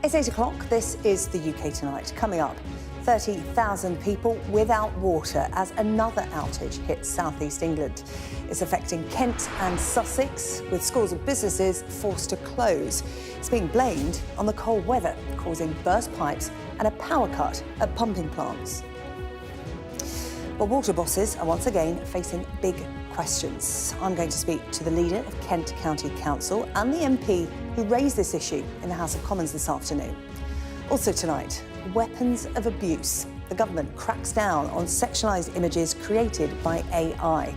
It's 8 o'clock. This is the UK Tonight. Coming up, 30,000 people without water as another outage hits southeast England. It's affecting Kent and Sussex, with scores of businesses forced to close. It's being blamed on the cold weather, causing burst pipes and a power cut at pumping plants. Well, water bosses are once again facing big questions. I'm going to speak to the leader of Kent County Council and the MP who raised this issue in the House of Commons this afternoon. Also tonight, weapons of abuse. The government cracks down on sexualised images created by AI.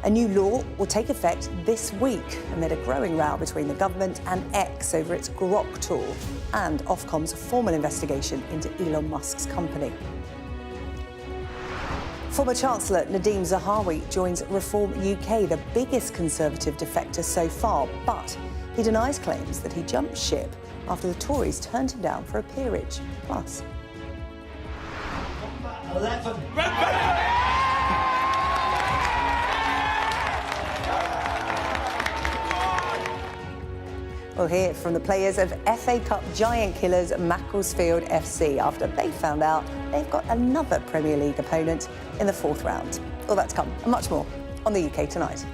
A new law will take effect this week amid a growing row between the government and X over its Grok tool and Ofcom's formal investigation into Elon Musk's company. Former Chancellor Nadhim Zahawi joins Reform UK, the biggest Conservative defector so far, but he denies claims that he jumped ship after the Tories turned him down for a peerage. Plus... 11. We'll hear from the players of FA Cup giant killers Macclesfield FC after they found out they've got another Premier League opponent in the fourth round. All that to come and much more on the UK Tonight.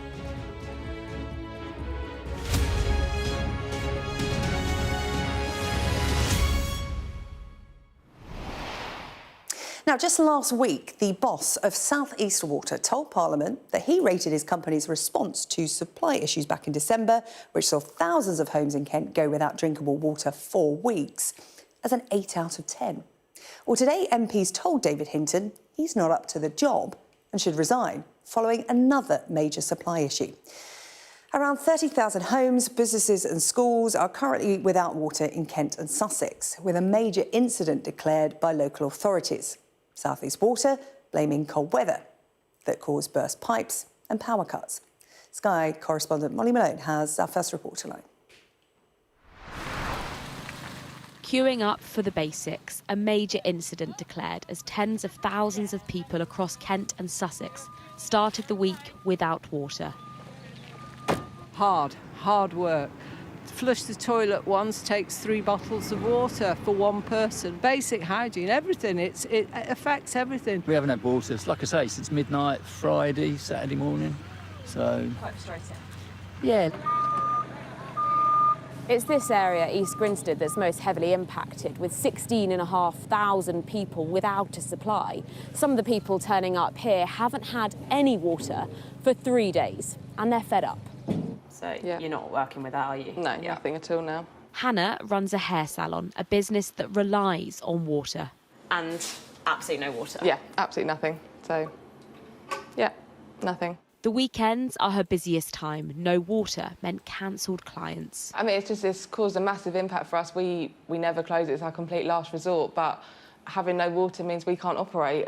Now, just last week, the boss of South East Water told Parliament that he rated his company's response to supply issues back in December, which saw thousands of homes in Kent go without drinkable water for weeks, as an 8 out of 10. Well, today, MPs told David Hinton he's not up to the job and should resign, following another major supply issue. Around 30,000 homes, businesses and schools are currently without water in Kent and Sussex, with a major incident declared by local authorities. South East Water blaming cold weather that caused burst pipes and power cuts. Sky correspondent Molly Malone has our first report tonight. Queuing up for the basics, a major incident declared as tens of thousands of people across Kent and Sussex started the week without water. Hard work. Flush the toilet once takes 3 bottles of water for one person. Basic hygiene, everything. It affects everything. We haven't had water, like I say, since midnight, Friday, Saturday morning. So Quite frustrating. Yeah. It's this area, East Grinstead, that's most heavily impacted, with 16,500 people without a supply. Some of the people turning up here haven't had any water for 3 days, and they're fed up. So You're not working with that, are you? No, nothing at all now. Hannah runs a hair salon, a business that relies on water. And absolutely no water? Yeah, absolutely nothing. So, yeah, nothing. The weekends are her busiest time. No water meant cancelled clients. I mean, it's caused a massive impact for us. We never close it. It's our complete last resort. But having no water means we can't operate.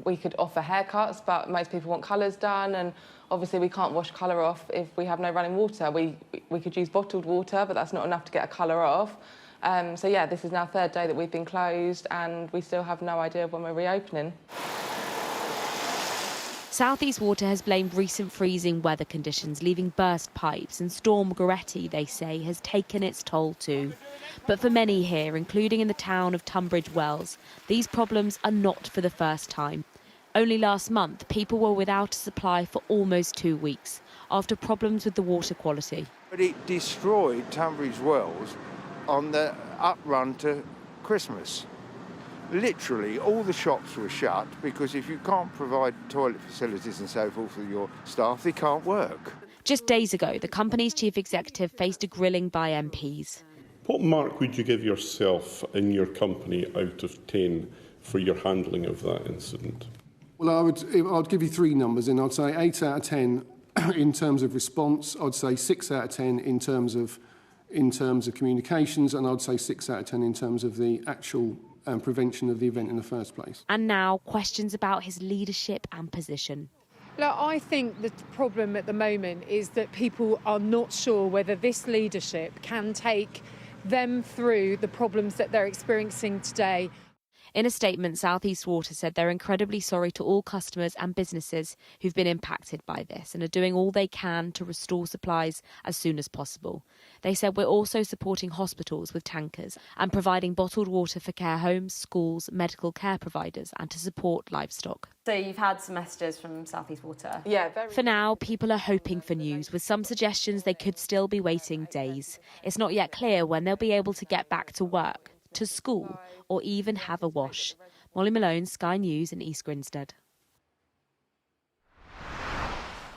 We could offer haircuts, but most people want colours done, and obviously we can't wash colour off if we have no running water. We could use bottled water, but that's not enough to get a colour off. So yeah, this is now 3rd day that we've been closed, and we still have no idea when we're reopening. South East Water has blamed recent freezing weather conditions, leaving burst pipes, and Storm Goretti, they say, has taken its toll too. But for many here, including in the town of Tunbridge Wells, these problems are not for the first time. Only last month, people were without a supply for almost 2 weeks, after problems with the water quality. But it destroyed Tunbridge Wells on the uprun to Christmas. Literally, all the shops were shut because if you can't provide toilet facilities and so forth for your staff, they can't work. Just days ago, the company's chief executive faced a grilling by MPs. What mark would you give yourself and your company out of 10 for your handling of that incident? Well, I'd give you 3 numbers, and I'd say 8 out of 10 in terms of response. I'd say 6 out of 10 in terms of communications, and I'd say 6 out of 10 in terms of the actual prevention of the event in the first place. And now, questions about his leadership and position. Look, I think the problem at the moment is that people are not sure whether this leadership can take them through the problems that they're experiencing today. In a statement, South East Water said they're incredibly sorry to all customers and businesses who've been impacted by this and are doing all they can to restore supplies as soon as possible. They said we're also supporting hospitals with tankers and providing bottled water for care homes, schools, medical care providers and to support livestock. So you've had some messages from South East Water? Yeah, For now, people are hoping for news, with some suggestions they could still be waiting days. It's not yet clear when they'll be able to get back to work, to school, or even have a wash. Molly Malone, Sky News in East Grinstead.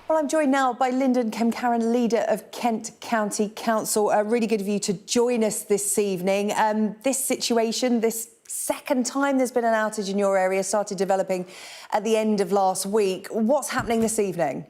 Well, I'm joined now by Lyndon Kemcaran, leader of Kent County Council. Really good of you to join us this evening. This situation, this second time there's been an outage in your area, started developing at the end of last week. What's happening this evening?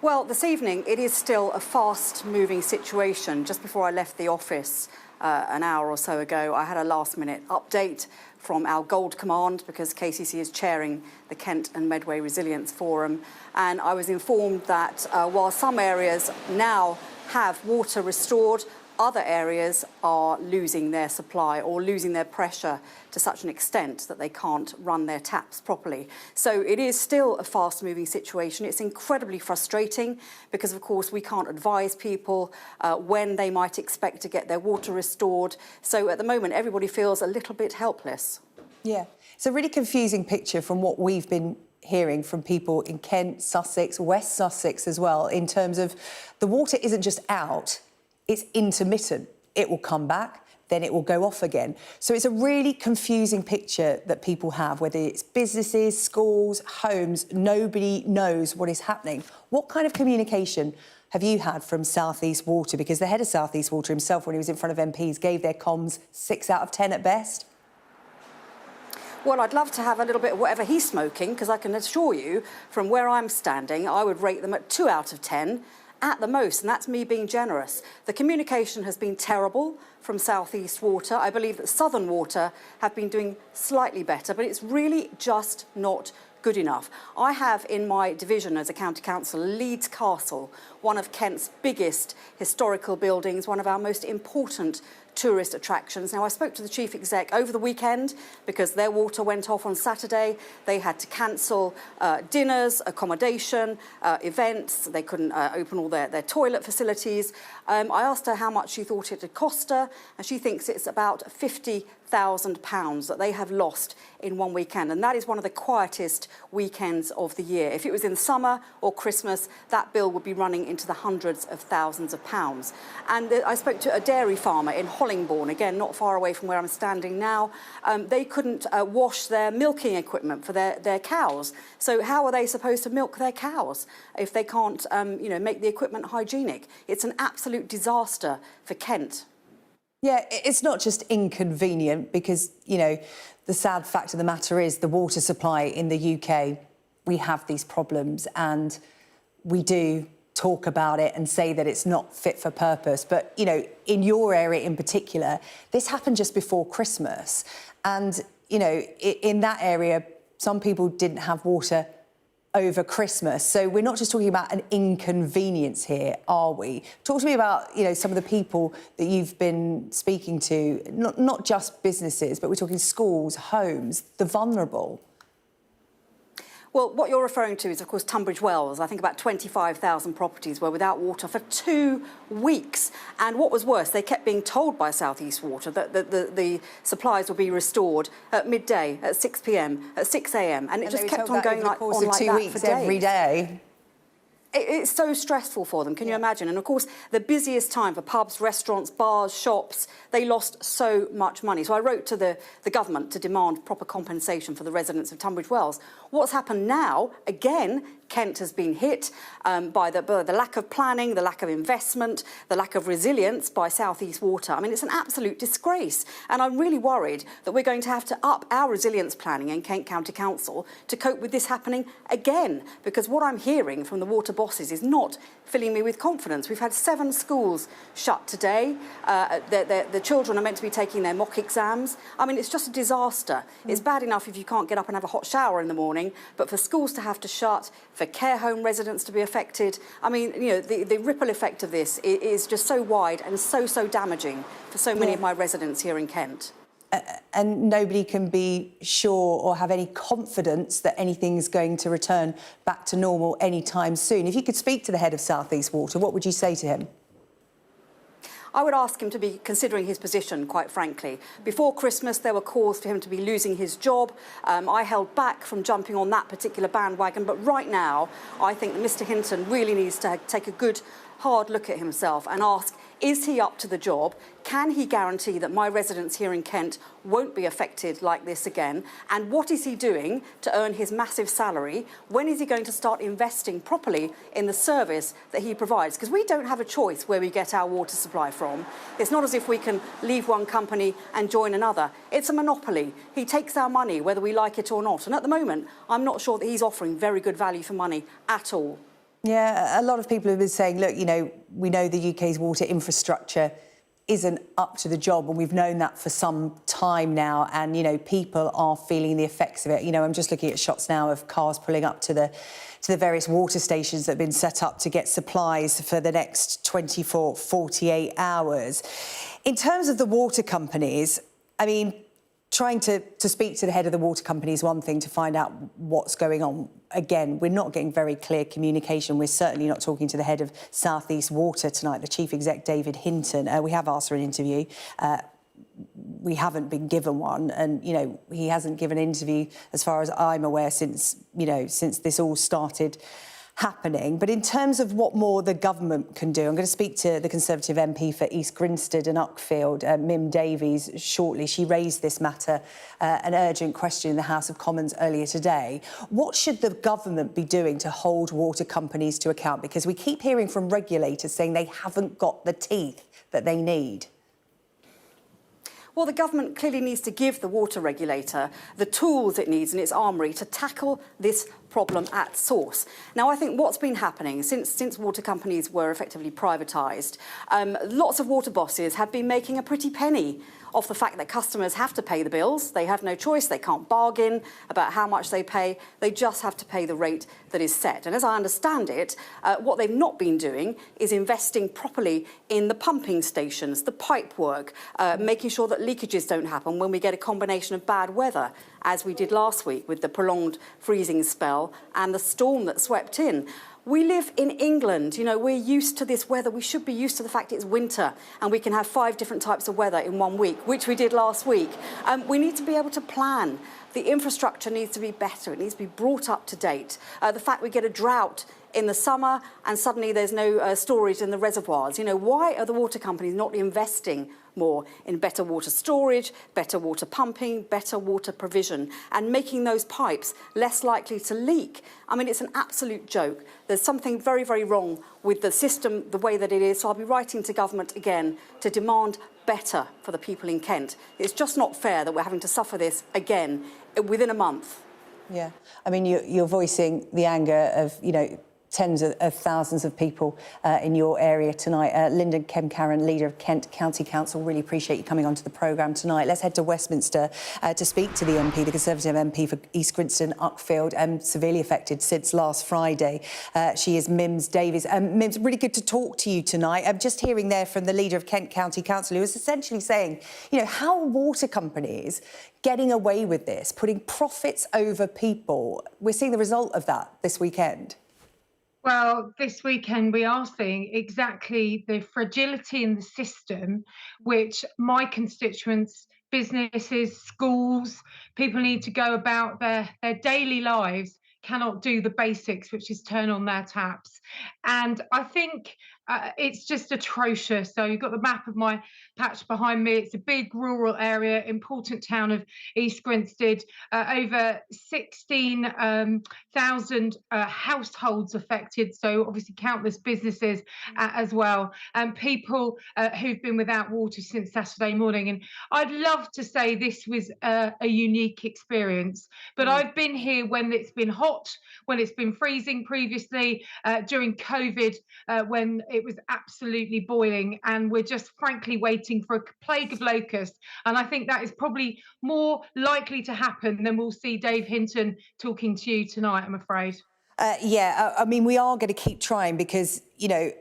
Well, this evening it is still a fast-moving situation. Just before I left the office an hour or so ago, I had a last-minute update from our Gold Command, because KCC is chairing the Kent and Medway Resilience Forum, and I was informed that while some areas now have water restored, other areas are losing their supply or losing their pressure to such an extent that they can't run their taps properly. So it is still a fast-moving situation. It's incredibly frustrating because, of course, we can't advise people when they might expect to get their water restored. So at the moment, everybody feels a little bit helpless. Yeah, it's a really confusing picture from what we've been hearing from people in Kent, Sussex, West Sussex as well, in terms of the water isn't just out, it's intermittent. It will come back, then it will go off again. So it's a really confusing picture that people have, whether it's businesses, schools, homes, nobody knows what is happening. What kind of communication have you had from South East Water? Because the head of South East Water himself, when he was in front of MPs, gave their comms 6 out of 10 at best. Well, I'd love to have a little bit of whatever he's smoking, because I can assure you, from where I'm standing, I would rate them at 2 out of 10. At the most, and that's me being generous. The communication has been terrible from South East Water. I believe that Southern Water have been doing slightly better, but it's really just not good enough. I have in my division as a county council Leeds Castle, one of Kent's biggest historical buildings, one of our most important tourist attractions. Now, I spoke to the chief exec over the weekend because their water went off on Saturday. They had to cancel dinners, accommodation, events. They couldn't open all their toilet facilities. I asked her how much she thought it had cost her, and she thinks it's about £50,000 that they have lost in one weekend, and that is one of the quietest weekends of the year. If it was in summer or Christmas, that bill would be running into the hundreds of thousands of pounds. And I spoke to a dairy farmer in Hollingbourne, again, not far away from where I'm standing now. They couldn't wash their milking equipment for their cows. So how are they supposed to milk their cows if they can't, make the equipment hygienic? It's an absolute disaster for Kent. Yeah, it's not just inconvenient because, the sad fact of the matter is the water supply in the UK, we have these problems and we do talk about it and say that it's not fit for purpose. But, in your area in particular, this happened just before Christmas. And, in that area, some people didn't have water over Christmas. So we're not just talking about an inconvenience here, are we? Talk to me about, some of the people that you've been speaking to, not just businesses, but we're talking schools, homes, the vulnerable. Well, what you're referring to is, of course, Tunbridge Wells. I think about 25,000 properties were without water for 2 weeks. And what was worse, they kept being told by South East Water that the supplies would be restored at midday, at 6 p.m, at 6 a.m. And it just kept on going like that for days. Every day. It's so stressful for them, can you imagine? And, of course, the busiest time for pubs, restaurants, bars, shops, they lost so much money. So I wrote to the government to demand proper compensation for the residents of Tunbridge Wells. What's happened now, again, Kent has been hit by the lack of planning, the lack of investment, the lack of resilience by South East Water. I mean, it's an absolute disgrace. And I'm really worried that we're going to have to up our resilience planning in Kent County Council to cope with this happening again. Because what I'm hearing from the water bosses is not filling me with confidence. We've had 7 schools shut today. The children are meant to be taking their mock exams. I mean, it's just a disaster. It's bad enough if you can't get up and have a hot shower in the morning, but for schools to have to shut, for care home residents to be affected, I mean, the ripple effect of this is just so wide and so damaging for so many of my residents here in Kent. and nobody can be sure or have any confidence that anything's going to return back to normal anytime soon. If you could speak to the head of South East Water, what would you say to him? I would ask him to be considering his position, quite frankly. Before Christmas, there were calls for him to be losing his job. I held back from jumping on that particular bandwagon. But right now, I think that Mr Hinton really needs to take a good, hard look at himself and ask, is he up to the job? Can he guarantee that my residents here in Kent won't be affected like this again? And what is he doing to earn his massive salary? When is he going to start investing properly in the service that he provides? Because we don't have a choice where we get our water supply from. It's not as if we can leave one company and join another. It's a monopoly. He takes our money, whether we like it or not. And at the moment, I'm not sure that he's offering very good value for money at all. Yeah, a lot of people have been saying, look, you know, we know the UK's water infrastructure isn't up to the job, and we've known that for some time now, and, you know, people are feeling the effects of it. You know, I'm just looking at shots now of cars pulling up to the various water stations that have been set up to get supplies for the next 24, 48 hours. In terms of the water companies, I mean, trying to speak to the head of the water company is one thing, to find out what's going on. Again, we're not getting very clear communication. We're certainly not talking to the head of South East Water tonight, the chief exec, David Hinton. We have asked for an interview. We haven't been given one, and, you know, he hasn't given an interview, as far as I'm aware, since, you know, since this all started happening. But in terms of what more the government can do, I'm going to speak to the Conservative MP for East Grinstead and Uckfield, Mim Davies, shortly. She raised this matter, an urgent question in the House of Commons earlier today. What should the government be doing to hold water companies to account? Because we keep hearing from regulators saying they haven't got the teeth that they need. Well, the government clearly needs to give the water regulator the tools it needs in its armoury to tackle this problem at source. Now, I think what's been happening since water companies were effectively privatised, lots of water bosses have been making a pretty penny off the fact that customers have to pay the bills. They have no choice. They can't bargain about how much they pay. They just have to pay the rate that is set. And as I understand it, what they've not been doing is investing properly in the pumping stations, the pipe work, making sure that leakages don't happen when we get a combination of bad weather, as we did last week with the prolonged freezing spell and the storm that swept in. We live in England, you know, we're used to this weather. We should be used to the fact it's winter and we can have 5 different types of weather in 1 week, which we did last week. We need to be able to plan. The infrastructure needs to be better. It needs to be brought up to date. The fact we get a drought in the summer and suddenly there's no storage in the reservoirs. You know, why are the water companies not investing more in better water storage, better water pumping, better water provision, and making those pipes less likely to leak? I mean, it's an absolute joke. There's something very, very wrong with the system, the way that it is. So I'll be writing to government again to demand better for the people in Kent. It's just not fair that we're having to suffer this again within a month. Yeah, I mean, you're voicing the anger of, you know, tens of thousands of people in your area tonight. Linda Kemp-Carran, leader of Kent County Council, really appreciate you coming onto the programme tonight. Let's head to Westminster to speak to the MP, the Conservative MP for East Grinstead and Uckfield, severely affected since last Friday. She is Mims Davies. Mims, really good to talk to you tonight. I'm just hearing there from the leader of Kent County Council, who was essentially saying, you know, how are water companies getting away with this, putting profits over people? We're seeing the result of that this weekend. Well, this weekend we are seeing exactly the fragility in the system, which my constituents, businesses, schools, people need to go about their daily lives, cannot do the basics, which is turn on their taps. And I think it's just atrocious. So you've got the map of my patch behind me. It's a big rural area, important town of East Grinstead, over 16,000 households affected. So obviously countless businesses as well, and people who've been without water since Saturday morning. And I'd love to say this was a unique experience, but I've been here when it's been hot, when it's been freezing previously, during COVID, when it was absolutely boiling, and we're just frankly waiting for a plague of locusts. And I think that is probably more likely to happen than we'll see Dave Hinton talking to you tonight, I'm afraid. Yeah, I mean, we are going to keep trying because, you know,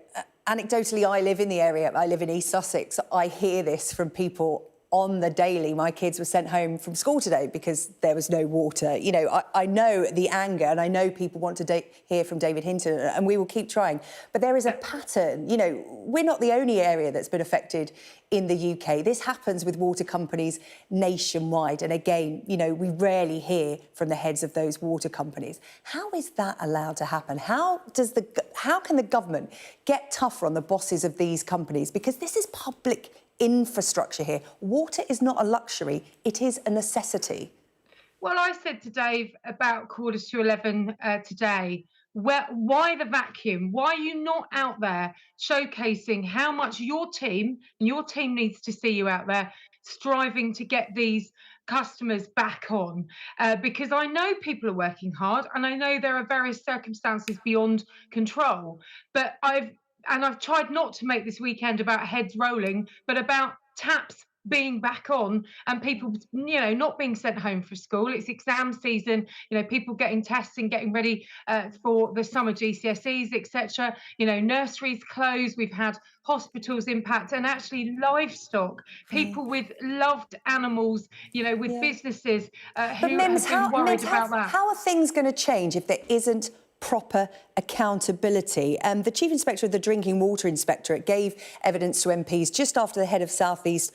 anecdotally, I live in the area. I live in East Sussex. I hear this from people on the daily. My kids were sent home from school today because there was no water. You know, I know the anger, and I know people want to hear from David Hinton, and we will keep trying. But there is a pattern. You know, we're not the only area that's been affected in the UK. This happens with water companies nationwide. And again, you know, we rarely hear from the heads of those water companies. How is that allowed to happen? How can the government get tougher on the bosses of these companies? Because this is public infrastructure here. Water is not a luxury, it is a necessity. Well, I said to Dave about 11:45 today, why the vacuum? Why are you not out there showcasing how much your team needs to see you out there striving to get these customers back on? Because I know people are working hard, and I know there are various circumstances beyond control, but I've tried not to make this weekend about heads rolling, but about taps being back on and people, you know, not being sent home for school. It's exam season, you know, people getting tests and getting ready for the summer GCSEs, etc. You know, nurseries closed, we've had hospitals impact, and actually livestock, people with loved animals, you know, with businesses who have been worried about that. How are things going to change if there isn't proper accountability? The Chief Inspector of the Drinking Water Inspectorate gave evidence to MPs just after the head of South East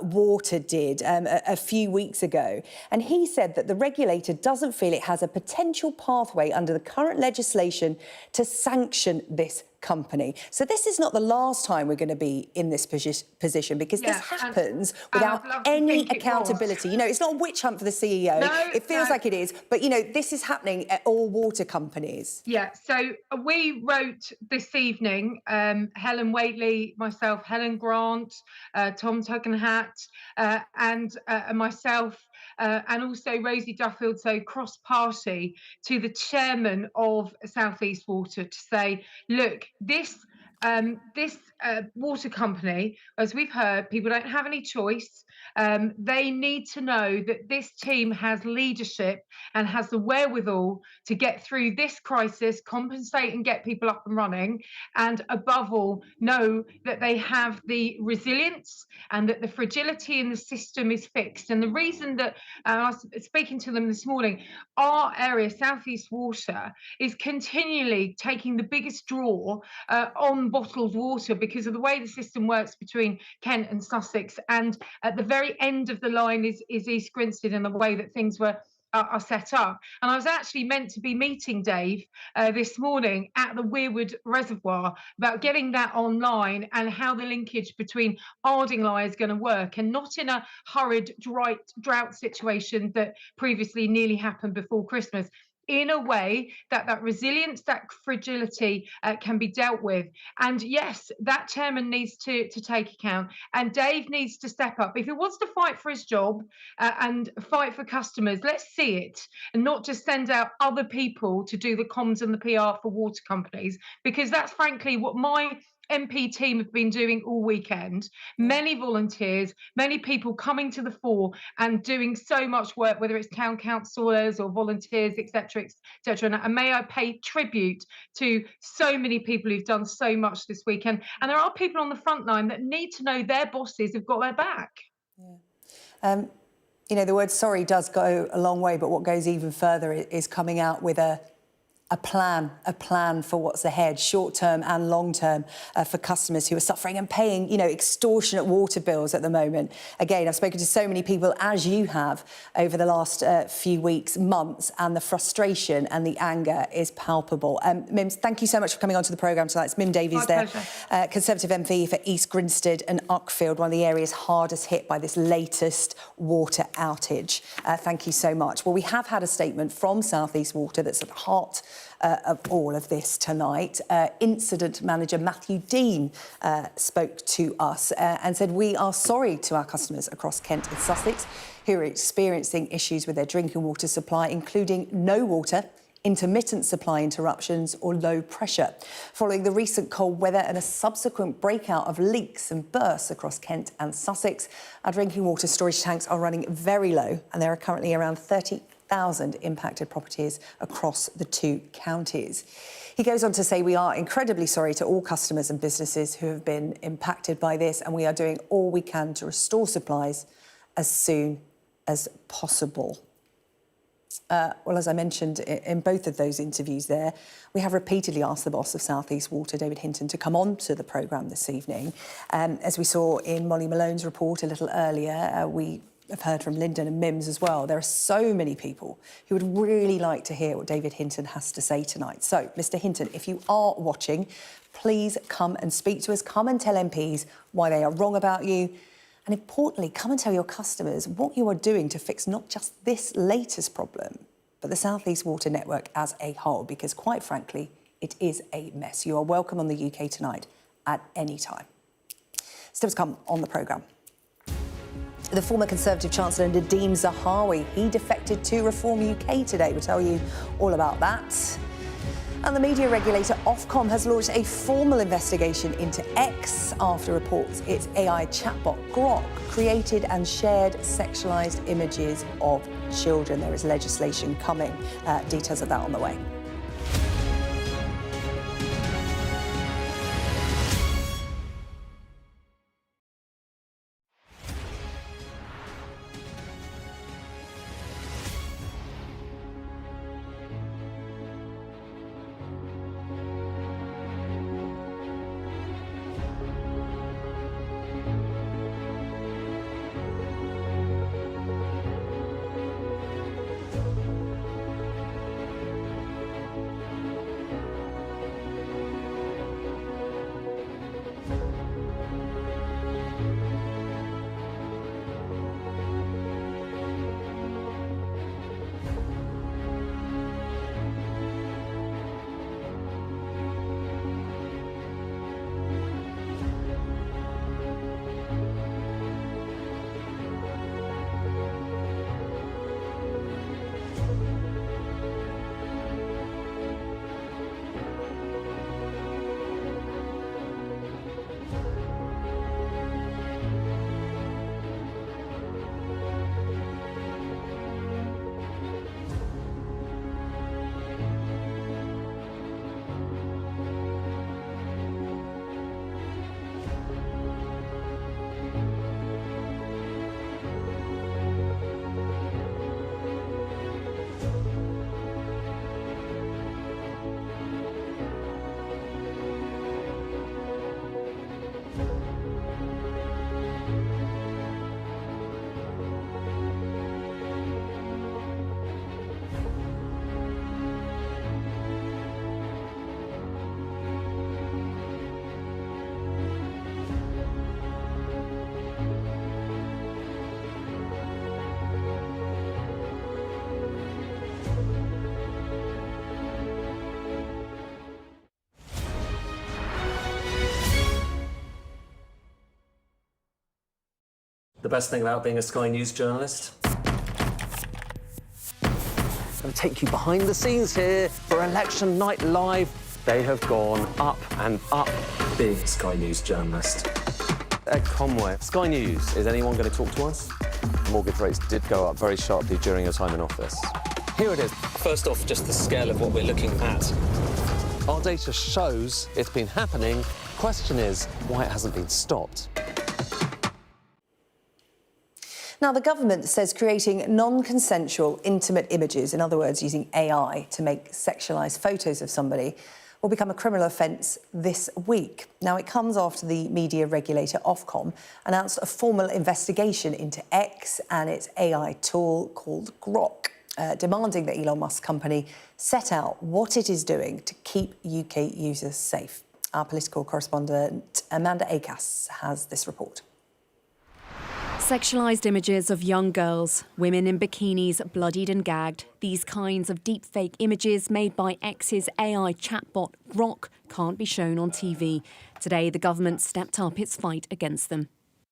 Water did a few weeks ago. And he said that the regulator doesn't feel it has a potential pathway under the current legislation to sanction this company. So this is not the last time we're going to be in this position, because this happens without any accountability. You know, it's not a witch hunt for the CEO. No, it feels like it is. But, you know, this is happening at all water companies. Yeah, so we wrote this evening, Helen Whately, myself, Helen Grant, Tom Tugendhat, and myself, and also Rosie Duffield, so cross-party, to the chairman of South East Water to say, look, this water company, as we've heard, people don't have any choice. They need to know that this team has leadership and has the wherewithal to get through this crisis, compensate and get people up and running, and above all, know that they have the resilience and that the fragility in the system is fixed. And the reason that I was speaking to them this morning, our area, South East Water, is continually taking the biggest draw on bottled water because of the way the system works between Kent and Sussex. And at the very end of the line is East Grinstead, and the way that things are set up. And I was actually meant to be meeting Dave this morning at the Weirwood Reservoir about getting that online and how the linkage between Ardingly is going to work, and not in a hurried drought situation that previously nearly happened before Christmas, in a way that resilience, that fragility can be dealt with. And yes, that chairman needs to take account, and Dave needs to step up. If he wants to fight for his job and fight for customers, let's see it, and not just send out other people to do the comms and the PR for water companies, because that's frankly what my MP team have been doing all weekend. Many volunteers, many people coming to the fore and doing so much work, whether it's town councillors or volunteers, etc., etc. And may I pay tribute to so many people who've done so much this weekend. And there are people on the front line that need to know their bosses have got their back. Yeah. You know, the word sorry does go a long way, but what goes even further is coming out with a plan for what's ahead, short-term and long-term, for customers who are suffering and paying, you know, extortionate water bills at the moment. Again, I've spoken to so many people, as you have, over the last few weeks, months, and the frustration and the anger is palpable. Mims, thank you so much for coming onto the programme tonight. It's Mim Davies there, Conservative MP for East Grinstead and Uckfield, one of the areas hardest hit by this latest water outage. Thank you so much. Well, we have had a statement from South East Water that's at the heart of all of this tonight. Incident manager Matthew Dean spoke to us and said, we are sorry to our customers across Kent and Sussex who are experiencing issues with their drinking water supply, including no water, intermittent supply interruptions or low pressure. Following the recent cold weather and a subsequent breakout of leaks and bursts across Kent and Sussex, our drinking water storage tanks are running very low, and there are currently around 30,000 30,000 impacted properties across the 2 counties. He goes on to say, we are incredibly sorry to all customers and businesses who have been impacted by this, and we are doing all we can to restore supplies as soon as possible. Well, as I mentioned in both of those interviews there, we have repeatedly asked the boss of South East Water, David Hinton, to come on to the programme this evening. As we saw in Molly Malone's report a little earlier, we have heard from Lyndon and Mims as well. There are so many people who would really like to hear what David Hinton has to say tonight. So, Mr Hinton, if you are watching, please come and speak to us. Come and tell MPs why they are wrong about you. And importantly, come and tell your customers what you are doing to fix not just this latest problem, but the South East Water network as a whole, because quite frankly, it is a mess. You are welcome on the UK Tonight at any time. Still to come on the programme. The former Conservative Chancellor Nadhim Zahawi, he defected to Reform UK today. We'll tell you all about that. And the media regulator Ofcom has launched a formal investigation into X after reports its AI chatbot Grok created and shared sexualised images of children. There is legislation coming. Details of that on the way. The best thing about being a Sky News journalist? I'm going to take you behind the scenes here for Election Night Live. They have gone up and up. Being a Sky News journalist. Ed Conway, Sky News, is anyone going to talk to us? Mortgage rates did go up very sharply during your time in office. Here it is. First off, just the scale of what we're looking at. Our data shows it's been happening. Question is, why it hasn't been stopped. Now, the government says creating non-consensual intimate images, in other words, using AI to make sexualised photos of somebody, will become a criminal offence this week. Now, it comes after the media regulator Ofcom announced a formal investigation into X and its AI tool called Grok, demanding that Elon Musk's company set out what it is doing to keep UK users safe. Our political correspondent Amanda Acas has this report. Sexualised images of young girls, women in bikinis bloodied and gagged. These kinds of deepfake images made by X's AI chatbot Grok can't be shown on TV. Today, the government stepped up its fight against them.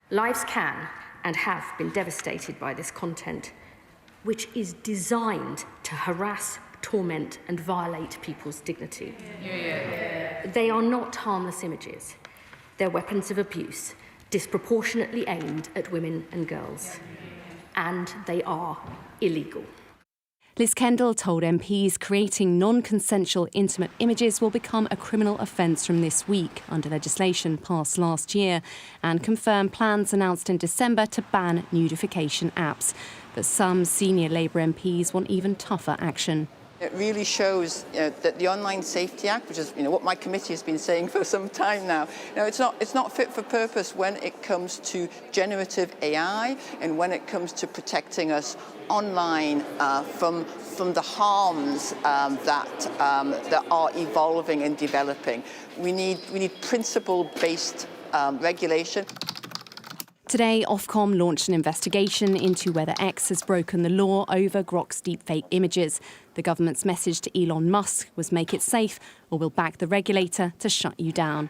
Lives can and have been devastated by this content, which is designed to harass, torment and violate people's dignity. They are not harmless images. They're weapons of abuse, disproportionately aimed at women and girls. And they are illegal. Liz Kendall told MPs creating non-consensual intimate images will become a criminal offence from this week under legislation passed last year, and confirmed plans announced in December to ban nudification apps. But some senior Labour MPs want even tougher action. It really shows that the Online Safety Act, which is what my committee has been saying for some time now, it's not fit for purpose when it comes to generative AI and when it comes to protecting us online from the harms that are evolving and developing. We need principle-based regulation. Today, Ofcom launched an investigation into whether X has broken the law over Grok's deepfake images. The government's message to Elon Musk was make it safe or we'll back the regulator to shut you down.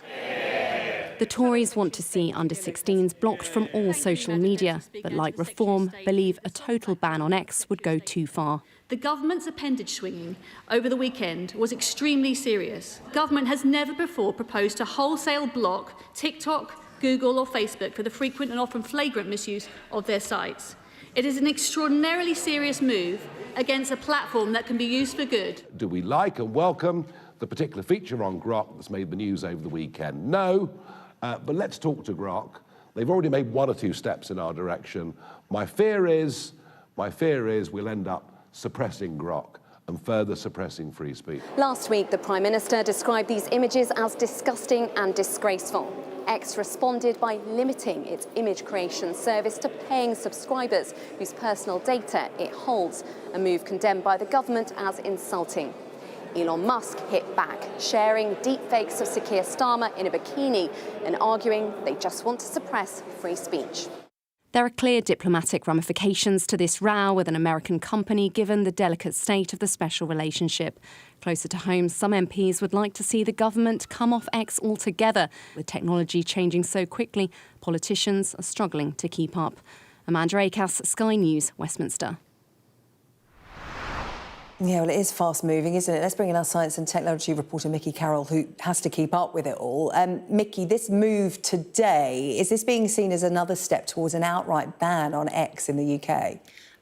The Tories want to see under-16s blocked from all social media, but like Reform, believe a total ban on X would go too far. The government's appendage swinging over the weekend was extremely serious. Government has never before proposed to wholesale block TikTok, Google or Facebook for the frequent and often flagrant misuse of their sites. It is an extraordinarily serious move against a platform that can be used for good. Do we like and welcome the particular feature on Grok that's made the news over the weekend? No, but let's talk to Grok. They've already made one or two steps in our direction. My fear is we'll end up suppressing Grok and further suppressing free speech. Last week, the Prime Minister described these images as disgusting and disgraceful. X responded by limiting its image creation service to paying subscribers whose personal data it holds, a move condemned by the government as insulting. Elon Musk hit back, sharing deepfakes of Sir Keir Starmer in a bikini and arguing they just want to suppress free speech. There are clear diplomatic ramifications to this row with an American company, given the delicate state of the special relationship. Closer to home, some MPs would like to see the government come off X altogether. With technology changing so quickly, politicians are struggling to keep up. Amanda Akas, Sky News, Westminster. Yeah, well, it is fast-moving, isn't it? Let's bring in our science and technology reporter, Mickey Carroll, who has to keep up with it all. Mickey, this move today, is this being seen as another step towards an outright ban on X in the UK?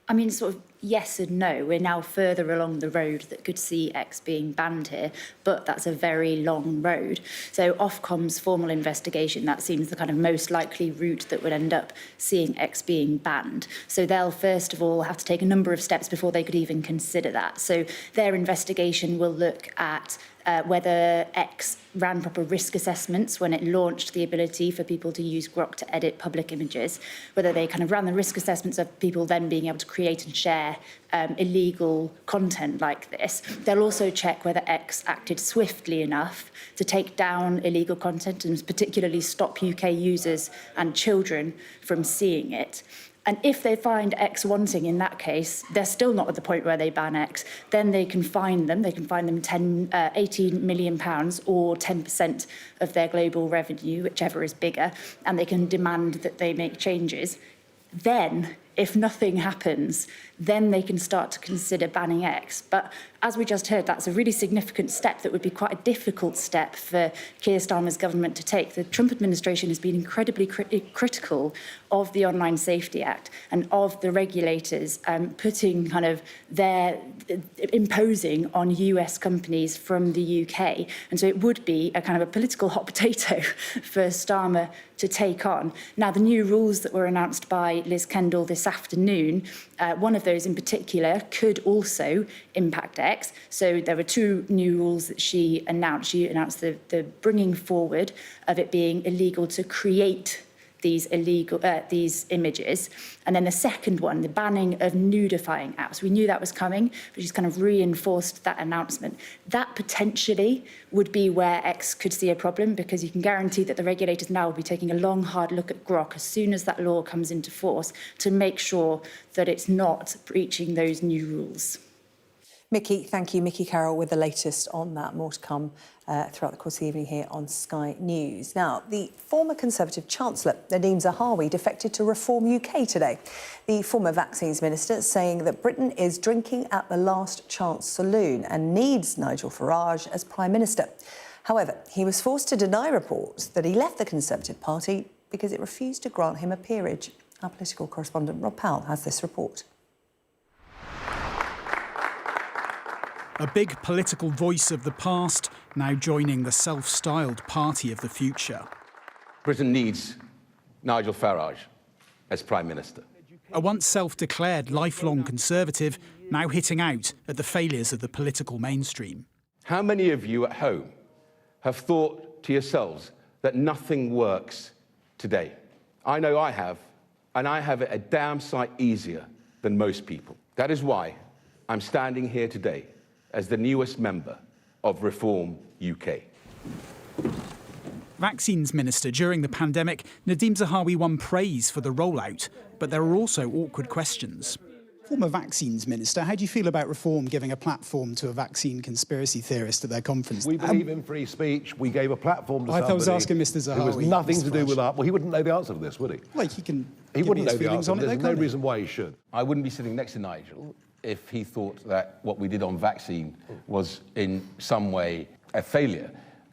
I mean, sort of yes and no. We're now further along the road that could see X being banned here, but that's a very long road. So Ofcom's formal investigation, that seems the kind of most likely route that would end up seeing X being banned. So they'll first of all have to take a number of steps before they could even consider that. So their investigation will look at whether X ran proper risk assessments when it launched the ability for people to use Grok to edit public images, whether they kind of ran the risk assessments of people then being able to create and share illegal content like this. They'll also check whether X acted swiftly enough to take down illegal content and particularly stop UK users and children from seeing it. And if they find X wanting in that case, they're still not at the point where they ban X, then they can fine them. They can fine them £18 million or 10% of their global revenue, whichever is bigger, and they can demand that they make changes. Then, if nothing happens, then they can start to consider banning X. But as we just heard, that's a really significant step that would be quite a difficult step for Keir Starmer's government to take. The Trump administration has been incredibly critical of the Online Safety Act and of the regulators putting kind of imposing on US companies from the UK. And so it would be a kind of a political hot potato for Starmer to take on. Now, the new rules that were announced by Liz Kendall this afternoon, one of those in particular could also impact X. So there were two new rules that she announced. She announced the bringing forward of it being illegal to create these images. And then the second one, the banning of nudifying apps. We knew that was coming, but she's kind of reinforced that announcement. That potentially would be where X could see a problem, because you can guarantee that the regulators now will be taking a long, hard look at Grok as soon as that law comes into force to make sure that it's not breaching those new rules. Mickey, thank you. Mickey Carroll with the latest on that. More to come throughout the course of the evening here on Sky News. Now, the former Conservative Chancellor, Nadhim Zahawi, defected to Reform UK today. The former Vaccines Minister saying that Britain is drinking at the last chance saloon and needs Nigel Farage as Prime Minister. However, he was forced to deny reports that he left the Conservative Party because it refused to grant him a peerage. Our political correspondent Rob Powell has this report. A big political voice of the past, now joining the self-styled party of the future. Britain needs Nigel Farage as Prime Minister. A once self-declared lifelong Conservative, now hitting out at the failures of the political mainstream. How many of you at home have thought to yourselves that nothing works today? I know I have, and I have it a damn sight easier than most people. That is why I'm standing here today as the newest member of Reform UK. Vaccines Minister during the pandemic, Nadhim Zahawi won praise for the rollout, but there are also awkward questions. Former Vaccines Minister, how do you feel about Reform giving a platform to a vaccine conspiracy theorist at their conference? We believe in free speech. We gave a platform to somebody. I was asking Mr. Zahawi. Who was nothing Mr. to do with that. Well, he wouldn't know the answer to this, would he? Well, he can. He wouldn't know the feelings answer. on it, There's though, no can't reason why he should. I wouldn't be sitting next to Nigel if he thought that what we did on vaccine was in some way a failure.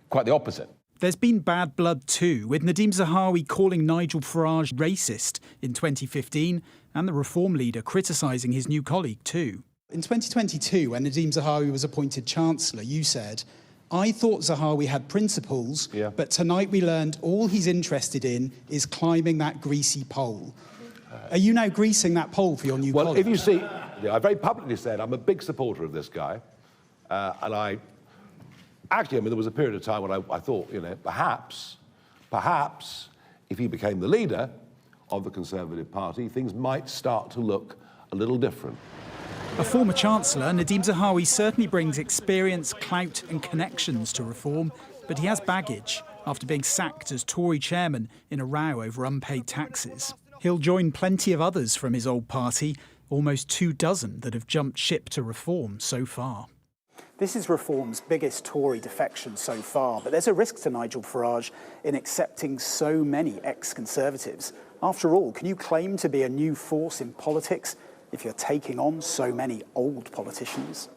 Quite the opposite. There's been bad blood too, with Nadhim Zahawi calling Nigel Farage racist in 2015 and the Reform leader criticising his new colleague too. In 2022, when Nadhim Zahawi was appointed Chancellor, you said, "I thought Zahawi had principles, but tonight we learned all he's interested in is climbing that greasy pole." Are you now greasing that pole for your new colleague? Well, if you see, I very publicly said I'm a big supporter of this guy, and I actually, there was a period of time when I thought, perhaps, if he became the leader of the Conservative Party, things might start to look a little different. A former Chancellor, Nadhim Zahawi certainly brings experience, clout and connections to Reform, but he has baggage after being sacked as Tory chairman in a row over unpaid taxes. He'll join plenty of others from his old party, almost 24 that have jumped ship to Reform so far. This is Reform's biggest Tory defection so far, but there's a risk to Nigel Farage in accepting so many ex-Conservatives. After all, can you claim to be a new force in politics if you're taking on so many old politicians?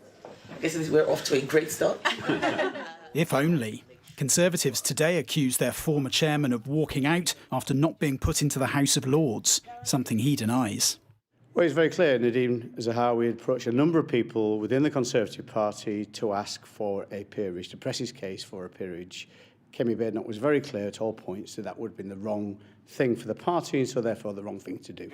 I guess we're off to a great start. If only. Conservatives today accuse their former chairman of walking out after not being put into the House of Lords, something he denies. Well, it's very clear. Nadhim Zahawi approached a number of people within the Conservative Party to ask for a peerage, to press his case for a peerage. Kemi Badenoch was very clear at all points that would have been the wrong thing for the party, and so therefore the wrong thing to do.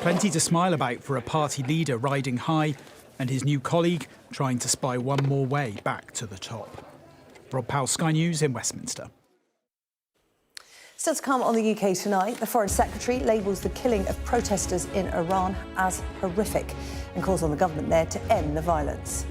Plenty to smile about for a party leader riding high and his new colleague trying to spy one more way back to the top. Rob Powell, Sky News in Westminster. Still to come on the UK tonight, the Foreign Secretary labels the killing of protesters in Iran as horrific and calls on the government there to end the violence.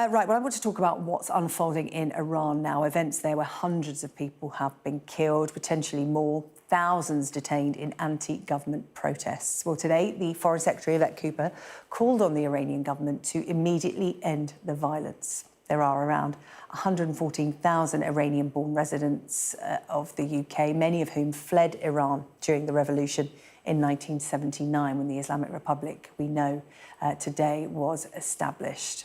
Right, well, I want to talk about what's unfolding in Iran now. Events there where hundreds of people have been killed, potentially more, thousands detained in anti-government protests. Well, today, the Foreign Secretary, Yvette Cooper, called on the Iranian government to immediately end the violence. There are around 114,000 Iranian-born residents of the UK, many of whom fled Iran during the revolution in 1979, when the Islamic Republic we know today was established.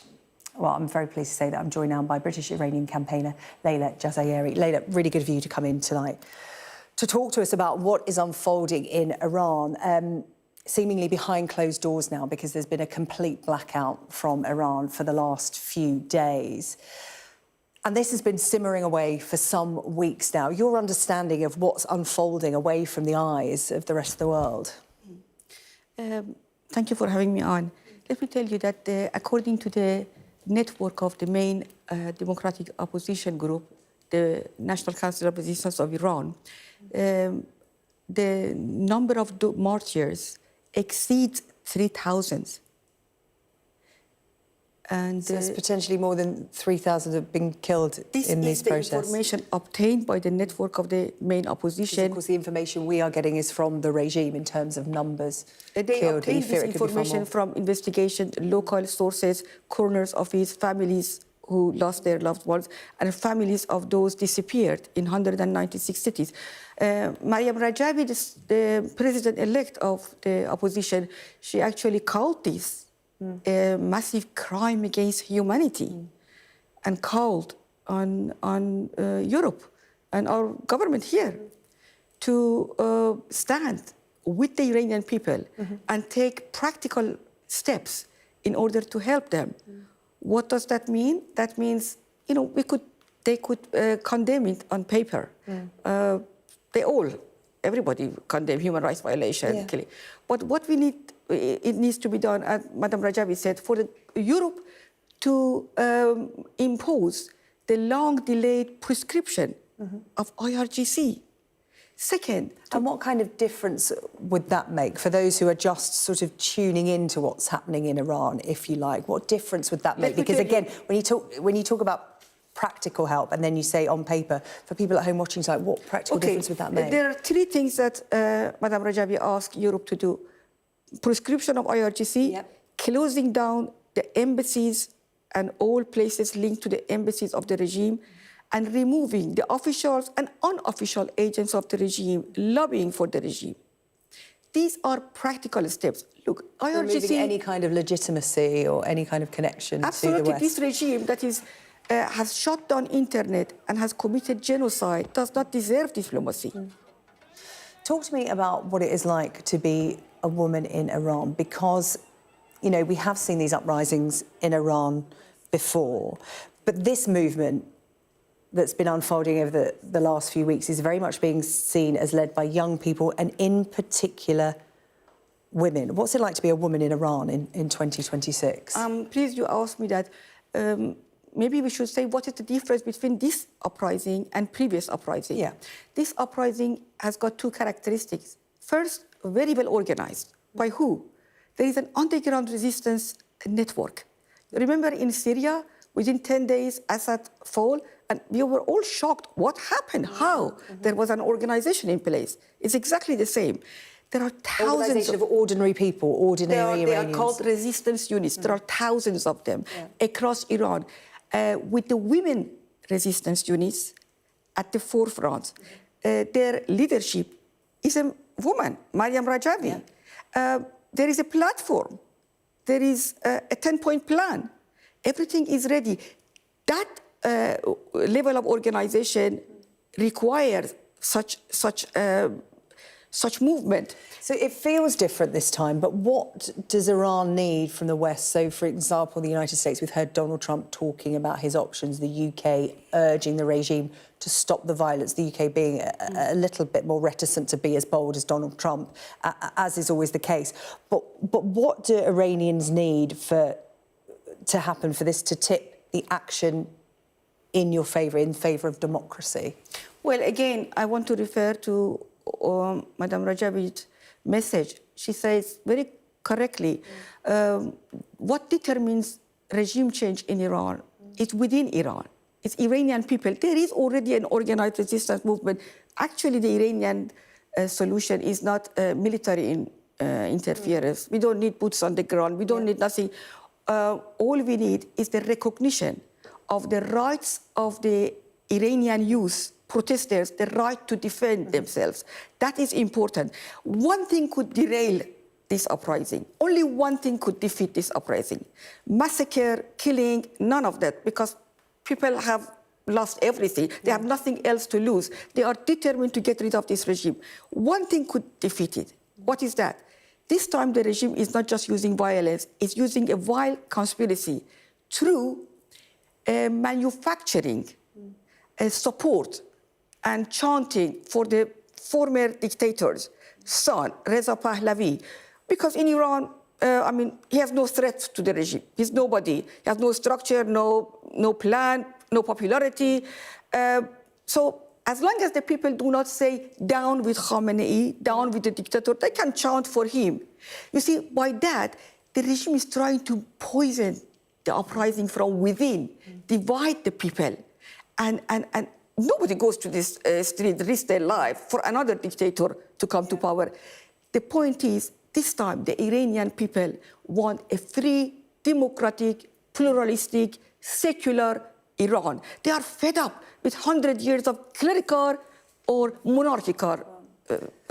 Well, I'm very pleased to say that I'm joined now by British-Iranian campaigner Layla Jazayeri. Layla, really good of you to come in tonight to talk to us about what is unfolding in Iran, seemingly behind closed doors now, because there's been a complete blackout from Iran for the last few days. And this has been simmering away for some weeks now. Your understanding of what's unfolding away from the eyes of the rest of the world? Thank you for having me on. Let me tell you that according to the network of the main democratic opposition group, the National Council of Resistance of Iran, the number of martyrs exceeds 3,000. And so it's potentially more than 3,000 have been killed in these protests. This is the information obtained by the network of the main opposition. Because, of course, the information we are getting is from the regime in terms of numbers they killed. obtained this information from investigation, local sources, coroner's office, families who lost their loved ones, and families of those disappeared in 196 cities. Maryam Rajabi, the president-elect of the opposition, she actually called this a massive crime against humanity and called on Europe and our government here to stand with the Iranian people and take practical steps in order to help them. What does that mean? That means, you know, they could condemn it on paper. Everybody condemn human rights violation, killing. But what we need, it needs to be done, as Madam Rajabi said, for Europe to impose the long-delayed prescription of IRGC. Second, and what kind of difference would that make for those who are just sort of tuning into what's happening in Iran, if you like? What difference would that make? Because again, when you talk about practical help and then you say on paper, for people at home watching, like, what practical difference would that make? There are three things that Madam Rajabi asked Europe to do: prescription of IRGC, closing down the embassies and all places linked to the embassies of the regime, and removing the officials and unofficial agents of the regime lobbying for the regime. These are practical steps. Look, IRGC... Removing any kind of legitimacy or any kind of connection to the West. Absolutely. This regime that has shut down internet and has committed genocide does not deserve diplomacy. Talk to me about what it is like to be a woman in Iran, because, you know, we have seen these uprisings in Iran before, but this movement that's been unfolding over the last few weeks is very much being seen as led by young people, and in particular women. What's it like to be a woman in Iran in 2026? Please, you asked me that. Maybe we should say what is the difference between this uprising and previous uprising. Yeah. This uprising has got two characteristics. First, very well organized. By who? There is an underground resistance network. Remember in Syria, within 10 days, Assad fall, and we were all shocked. What happened? How? There was an organization in place. It's exactly the same. There are thousands of ordinary people, ordinary Iranians. They are called resistance units. There are thousands of them across Iran, with the women resistance units at the forefront. Their leadership is a woman, Maryam Rajabi. There is a platform. There is a 10-point plan. Everything is ready. That level of organization requires such movement. So it feels different this time, but what does Iran need from the West? So, for example, the United States, we've heard Donald Trump talking about his options, the UK urging the regime to stop the violence, the UK being a little bit more reticent to be as bold as Donald Trump, as is always the case. But what do Iranians need to happen for this to tip the action in your favour, in favour of democracy? Well, again, I want to refer to Madam Rajabi's message. She says very correctly, what determines regime change in Iran is within Iran. It's Iranian people. There is already an organized resistance movement. Actually, the Iranian solution is not military interference. We don't need boots on the ground. We don't need nothing. All we need is the recognition of the rights of the Iranian youth, protesters, the right to defend themselves. That is important. One thing could derail this uprising. Only one thing could defeat this uprising. Massacre, killing, none of that, because people have lost everything. They have nothing else to lose. They are determined to get rid of this regime. One thing could defeat it. What is that? This time the regime is not just using violence, it's using a vile conspiracy through manufacturing support and chanting for the former dictator's son, Reza Pahlavi. Because in Iran, he has no threat to the regime. He's nobody. He has no structure, no plan, no popularity. So as long as the people do not say, down with Khamenei, down with the dictator, they can chant for him. You see, by that, the regime is trying to poison the uprising from within, divide the people. And nobody goes to this street, risk their life for another dictator to come to power. The point is, this time, the Iranian people want a free, democratic, pluralistic, secular Iran. They are fed up with 100 years of clerical or monarchical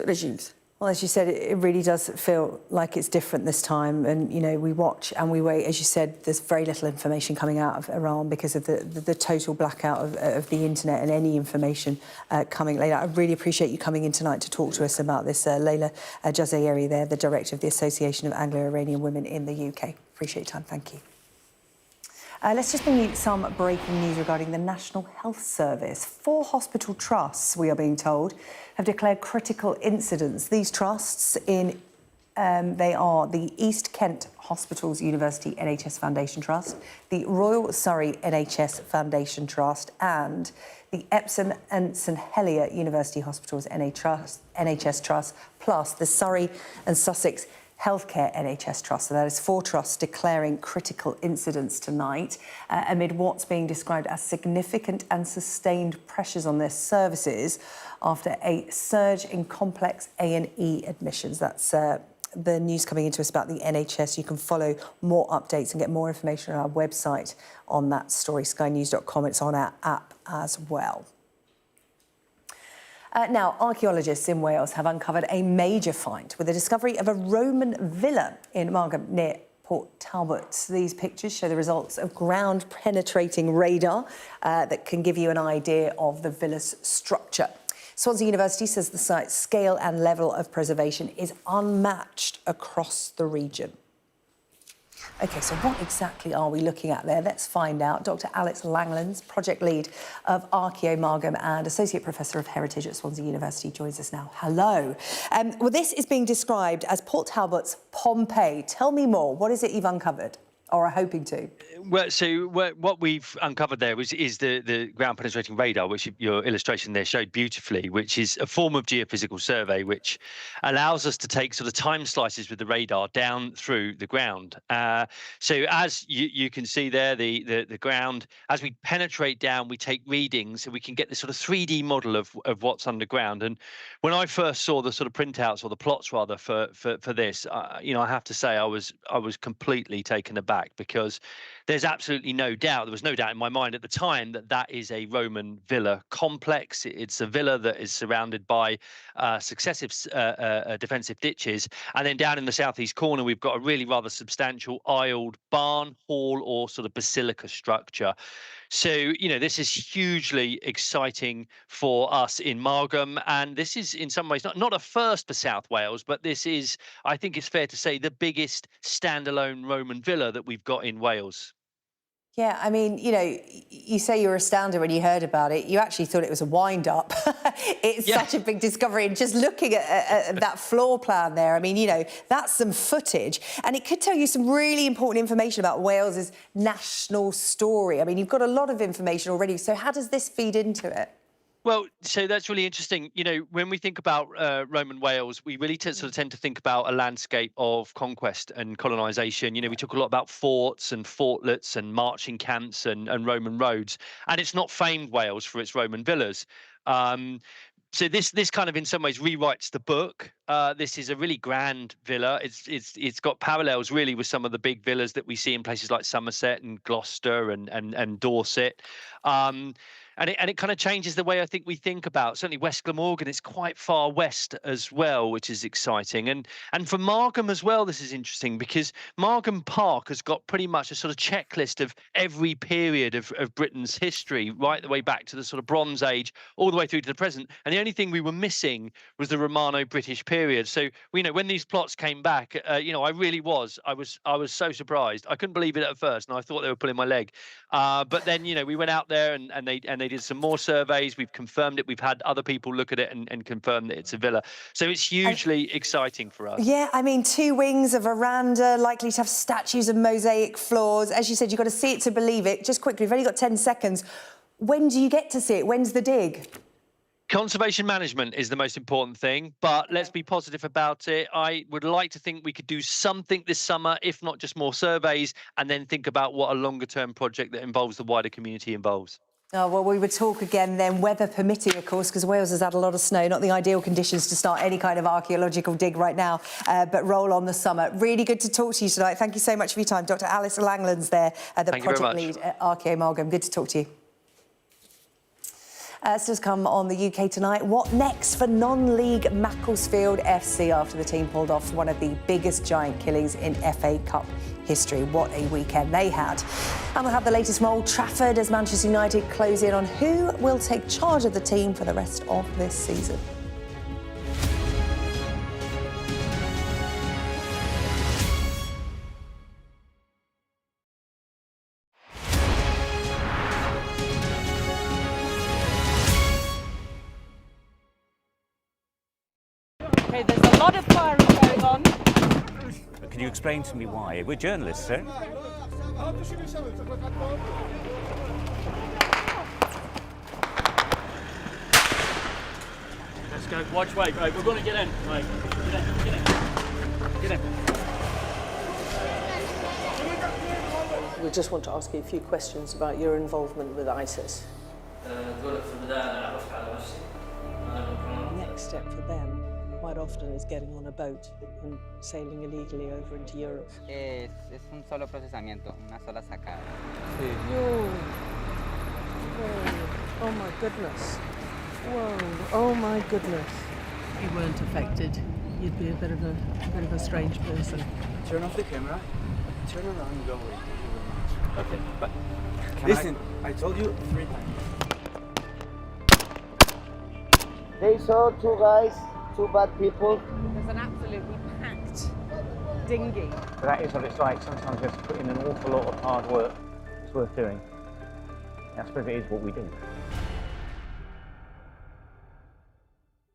regimes. Well, as you said, it really does feel like it's different this time. And, we watch and we wait. As you said, there's very little information coming out of Iran because of the total blackout of the internet and any information coming later. I really appreciate you coming in tonight to talk to us about this. Leila Jazayeri there, the director of the Association of Anglo-Iranian Women in the UK. Appreciate your time. Thank you. Let's just bring you some breaking news regarding the National Health Service. 4 hospital trusts, we are being told, have declared critical incidents. These trusts they are the East Kent Hospitals University NHS Foundation Trust, the Royal Surrey NHS Foundation Trust, and the Epsom and St Helier University Hospitals NHS Trust, plus the Surrey and Sussex Healthcare NHS Trust. So that is 4 trusts declaring critical incidents tonight amid what's being described as significant and sustained pressures on their services after a surge in complex A&E admissions. That's the news coming into us about the NHS. You can follow more updates and get more information on our website on that story, skynews.com. It's on our app as well. Now, archaeologists in Wales have uncovered a major find with the discovery of a Roman villa in Margam near Port Talbot. These pictures show the results of ground-penetrating radar that can give you an idea of the villa's structure. Swansea University says the site's scale and level of preservation is unmatched across the region. OK, so what exactly are we looking at there? Let's find out. Dr Alex Langlands, project lead of Archaeo Margam and Associate Professor of Heritage at Swansea University, joins us now. Hello. Well, this is being described as Port Talbot's Pompeii. Tell me more. What is it you've uncovered or are hoping to? Well, so what we've uncovered there is the ground penetrating radar, which your illustration there showed beautifully, which is a form of geophysical survey which allows us to take sort of time slices with the radar down through the ground. So as you can see there, the ground, as we penetrate down, we take readings and we can get this sort of 3D model of what's underground. And when I first saw the sort of printouts, or the plots rather, for this, I have to say I was completely taken aback, because there's absolutely no doubt, there was no doubt in my mind at the time that is a Roman villa complex. It's a villa that is surrounded by successive defensive ditches. And then down in the southeast corner, we've got a really rather substantial aisled barn, hall, or sort of basilica structure. So, this is hugely exciting for us in Margam. And this is in some ways not a first for South Wales, but this is, I think it's fair to say, the biggest standalone Roman villa that we've got in Wales. Yeah, I mean, you say you were astounded when you heard about it. You actually thought it was a wind-up. It's such a big discovery. And just looking at that floor plan there, I mean, that's some footage. And it could tell you some really important information about Wales's national story. I mean, you've got a lot of information already. So how does this feed into it? Well, so that's really interesting. You know, when we think about Roman Wales, we really sort of tend to think about a landscape of conquest and colonisation. You know, we talk a lot about forts and fortlets and marching camps and Roman roads, and it's not famed Wales for its Roman villas. So this kind of in some ways rewrites the book. This is a really grand villa. It's got parallels really with some of the big villas that we see in places like Somerset and Gloucester and Dorset. And it kind of changes the way I think we think about certainly West Glamorgan. It's quite far west as well, which is exciting. And for Margam as well, this is interesting because Margam Park has got pretty much a sort of checklist of every period of Britain's history, right the way back to the sort of Bronze Age, all the way through to the present. And the only thing we were missing was the Romano-British period. So you know, when these plots came back, you know, I was so surprised. I couldn't believe it at first, and I thought they were pulling my leg. But then you know, we went out there and they did some more surveys. We've confirmed it. We've had other people look at it and confirm that it's a villa. So it's hugely exciting for us. Yeah, I mean, 2 wings, a veranda, likely to have statues and mosaic floors. As you said, you've got to see it to believe it. Just quickly, we've only got 10 seconds. When do you get to see it? When's the dig? Conservation management is the most important thing, but let's be positive about it. I would like to think we could do something this summer, if not just more surveys, and then think about what a longer-term project that involves the wider community involves. Oh, well, we would talk again then, weather permitting, of course, because Wales has had a lot of snow, not the ideal conditions to start any kind of archaeological dig right now, but roll on the summer. Really good to talk to you tonight. Thank you so much for your time. Dr. Alice Langland's there, the project lead at Archaeo Margam. Good to talk to you. Still to come on the UK Tonight. What next for non-league Macclesfield FC after the team pulled off one of the biggest giant killings in FA Cup history? What a weekend they had. And we'll have the latest from Old Trafford as Manchester United close in on who will take charge of the team for the rest of this season. Okay, there's a lot of firing going on. Can you explain to me why? We're journalists, sir. Let's go. Watch, wait, right. We're going to get in. Right. Get in. We just want to ask you a few questions about your involvement with ISIS. Next step for them quite often is getting on a boat and sailing illegally over into Europe. Es un solo procesamiento, una sola sacada. Whoa. Oh my goodness. Whoa. Oh my goodness. If you weren't affected, you'd be a bit of a strange person. Turn off the camera. Turn around and go away. Okay, but listen, I told you 3 times. They saw 2 guys, 2 bad people. There's an absolutely packed dinghy. That is what it's like. Sometimes you have to put in an awful lot of hard work. It's worth doing. I suppose it is what we do.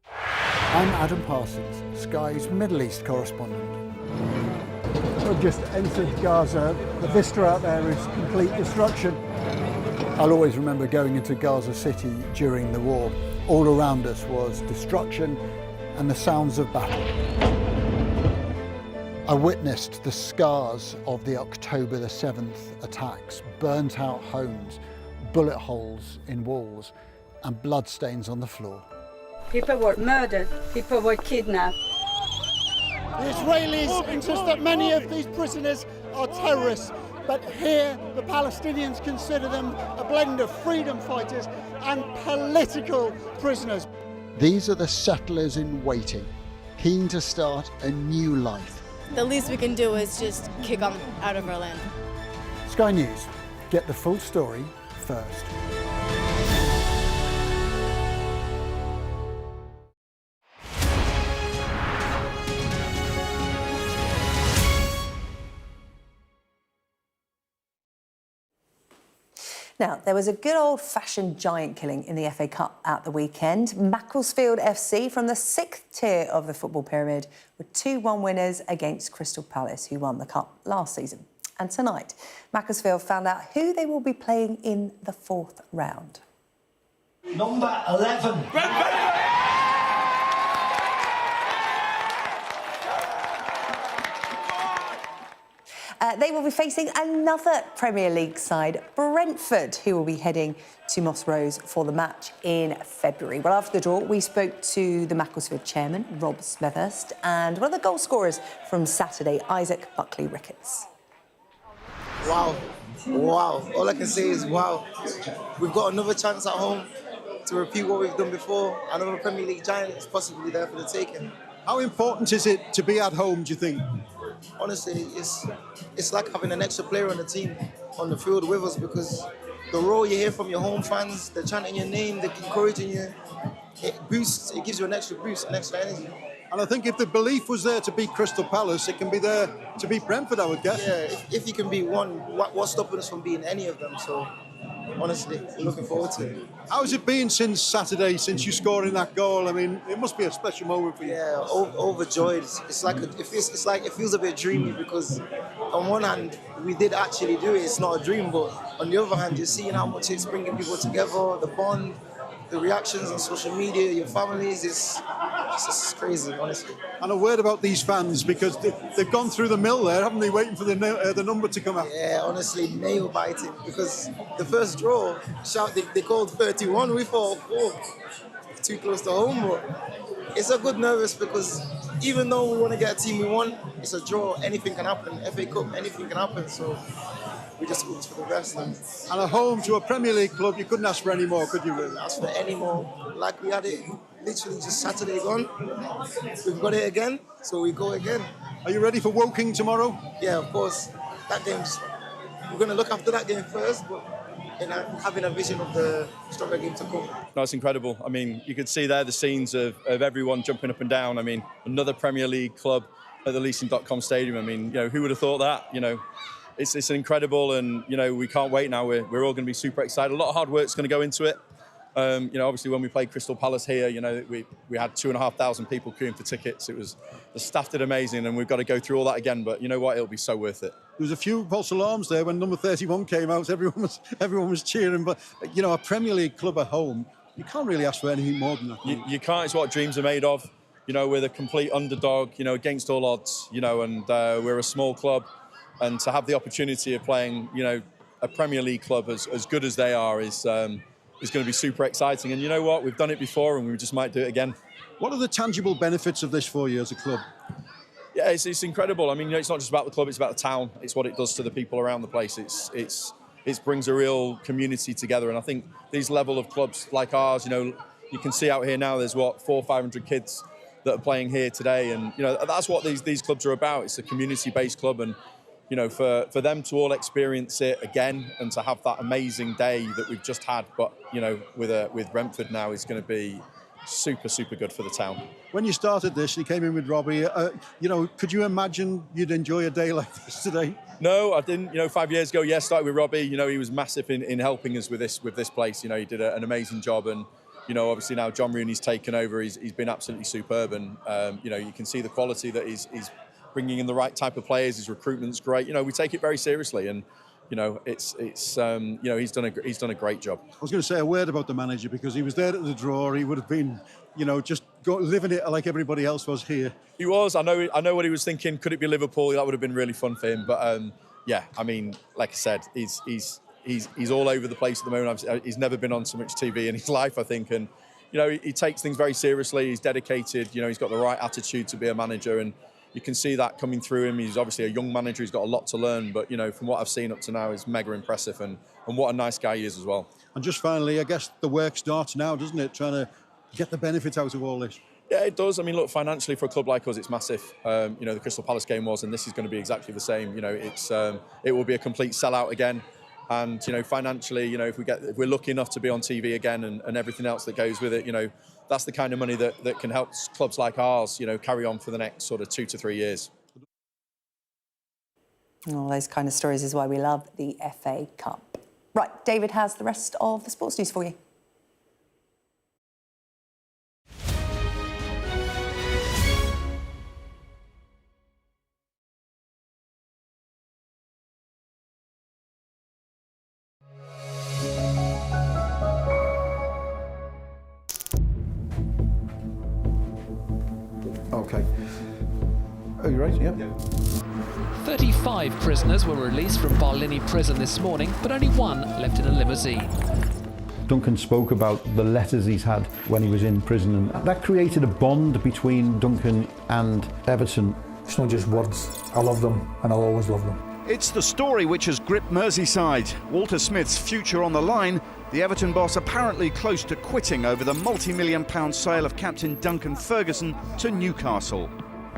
I'm Adam Parsons, Sky's Middle East correspondent. We've just entered Gaza. The vista out there is complete destruction. I'll always remember going into Gaza City during the war. All around us was destruction and the sounds of battle. I witnessed the scars of the October the 7th attacks, burnt out homes, bullet holes in walls and bloodstains on the floor. People were murdered, people were kidnapped. The Israelis insist that many of these prisoners are terrorists, but here the Palestinians consider them a blend of freedom fighters and political prisoners. These are the settlers in waiting, keen to start a new life. The least we can do is just kick them out of our land. Sky News, get the full story first. Now, there was a good old-fashioned giant killing in the FA Cup at the weekend. Macclesfield FC from the 6th tier of the football pyramid were 2-1 winners against Crystal Palace, who won the cup last season. And tonight, Macclesfield found out who they will be playing in the 4th round. Number 11. They will be facing another Premier League side, Brentford, who will be heading to Moss Rose for the match in February. Well, after the draw, we spoke to the Macclesfield chairman, Rob Smethurst, and one of the goal scorers from Saturday, Isaac Buckley-Ricketts. Wow. Wow. All I can say is wow. We've got another chance at home to repeat what we've done before. Another Premier League giant is possibly there for the taking. How important is it to be at home, do you think? Honestly, it's like having an extra player on the team, on the field with us, because the roar you hear from your home fans, they're chanting your name, they're encouraging you, it boosts, it gives you an extra boost, an extra energy. And I think if the belief was there to beat Crystal Palace, it can be there to beat Brentford, I would guess. Yeah, if you can beat one, what's stopping us from beating any of them? So, honestly, we're looking forward to it. How's it been since Saturday, since you scoring that goal? I mean, it must be a special moment for you. Yeah, overjoyed. It feels a bit dreamy, because on one hand, we did actually do it. It's not a dream, but on the other hand, you're seeing how much it's bringing people together, the bond, the reactions on social media, your families. It's just crazy, honestly. And a word about these fans, because they've gone through the mill there, haven't they, waiting for the number to come out? Yeah, honestly, nail biting, because the first draw, they called 31, we thought, too close to home, but it's a good nervous, because even though we want to get a team we want, it's a draw, anything can happen, FA Cup, anything can happen, so we just hope for the best. And a home to a Premier League club, you couldn't ask for any more, could you really? Ask for any more. Like we had it literally just Saturday gone. We've got it again, so we go again. Are you ready for Woking tomorrow? Yeah, of course. That game's, we're going to look after that game first, but having a vision of the stronger game to come. No, it's incredible. I mean, you could see there the scenes of everyone jumping up and down. I mean, another Premier League club at the Leasing.com Stadium. I mean, who would have thought that? It's incredible, and we can't wait now. We're all going to be super excited. A lot of hard work's going to go into it. Obviously when we played Crystal Palace here, we had 2,500 people queuing for tickets. The staff did amazing, and we've got to go through all that again. But you know what? It'll be so worth it. There was a few false alarms there when number 31 came out. Everyone was cheering. But a Premier League club at home, you can't really ask for anything more than that. You can't. It's what dreams are made of. We're the complete underdog. Against all odds. And we're a small club. And to have the opportunity of playing, a Premier League club as good as they are is going to be super exciting. And you know what? We've done it before, and we just might do it again. What are the tangible benefits of this for you as a club? Yeah, it's incredible. I mean, it's not just about the club; it's about the town. It's what it does to the people around the place. It brings a real community together. And I think these level of clubs like ours, you can see out here now. There's 400 or 500 kids that are playing here today, and that's what these clubs are about. It's a community-based club, and for them to all experience it again and to have that amazing day that we've just had, but with Brentford now, is going to be super, super good for the town. When you started this, you came in with Robbie. Could you imagine you'd enjoy a day like this today? No, I didn't. 5 years ago, started with Robbie. He was massive in helping us with this place. He did an amazing job, and obviously now John Rooney's taken over. He's been absolutely superb, and you can see the quality that he's bringing in the right type of players. His recruitment's great. We take it very seriously, and he's done a great job. I was going to say a word about the manager, because he was there at the draw. He would have been, just living it like everybody else was here. He was. I know what he was thinking. Could it be Liverpool? That would have been really fun for him. But yeah, I mean, like I said, he's all over the place at the moment. He's never been on so much TV in his life, I think, and he takes things very seriously. He's dedicated. He's got the right attitude to be a manager, and you can see that coming through him. He's obviously a young manager. He's got a lot to learn, but from what I've seen up to now, is mega impressive, and what a nice guy he is as well. And just finally, I guess the work starts now, doesn't it? Trying to get the benefit out of all this. Yeah, it does. I mean, look, financially for a club like us, it's massive. The Crystal Palace game was, and this is going to be exactly the same. It will be a complete sellout again. And financially, if we're lucky enough to be on TV again, and everything else that goes with it, that's the kind of money that can help clubs like ours, carry on for the next sort of 2 to 3 years. All those kind of stories is why we love the FA Cup. Right, David has the rest of the sports news for you. Okay. Are you ready? Yep. 35 prisoners were released from Barlinnie prison this morning, but only one left in a limousine. Duncan spoke about the letters he's had when he was in prison, and that created a bond between Duncan and Everton. It's not just words. I love them, and I'll always love them. It's the story which has gripped Merseyside. Walter Smith's future on the line. The Everton boss apparently close to quitting over the multi-million-pound sale of captain Duncan Ferguson to Newcastle.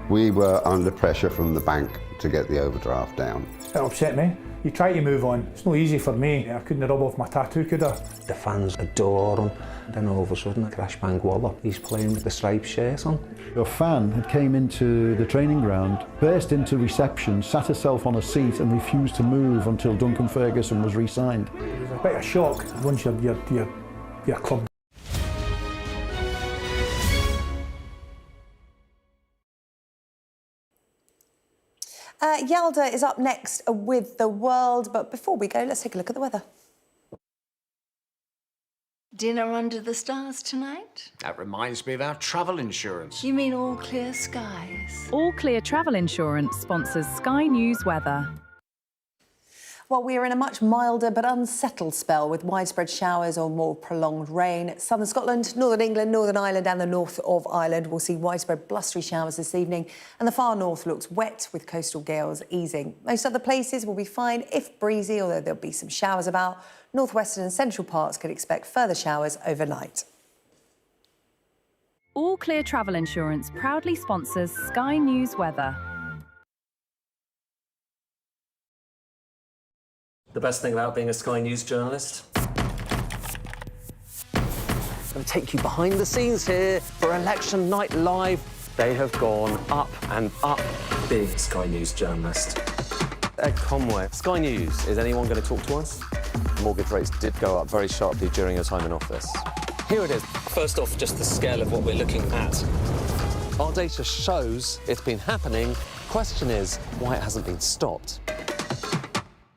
We were under pressure from the bank to get the overdraft down. It upset me. You try to move on. It's not easy for me. I couldn't rub off my tattoo, could I? The fans adore him. Then all of a sudden, crash bang walla, he's playing with the striped shirt on. A fan had came into the training ground, burst into reception, sat herself on a seat and refused to move until Duncan Ferguson was re-signed. It was a bit of shock once your club. Yalda is up next with the world, but before we go, let's take a look at the weather. Dinner under the stars tonight? That reminds me of our travel insurance. You mean All Clear Skies? All Clear Travel Insurance sponsors Sky News weather. Well, we are in a much milder but unsettled spell with widespread showers or more prolonged rain. Southern Scotland, Northern England, Northern Ireland and the north of Ireland will see widespread blustery showers this evening, and the far north looks wet with coastal gales easing. Most other places will be fine if breezy, although there'll be some showers about. Northwestern and central parts could expect further showers overnight. All Clear Travel Insurance proudly sponsors Sky News weather. The best thing about being a Sky News journalist? I'm going to take you behind the scenes here for Election Night Live. They have gone up and up. Big Sky News journalist. Ed Conway. Sky News, is anyone going to talk to us? Mortgage rates did go up very sharply during your time in office. Here it is. First off, just the scale of what we're looking at. Our data shows it's been happening. Question is, why it hasn't been stopped.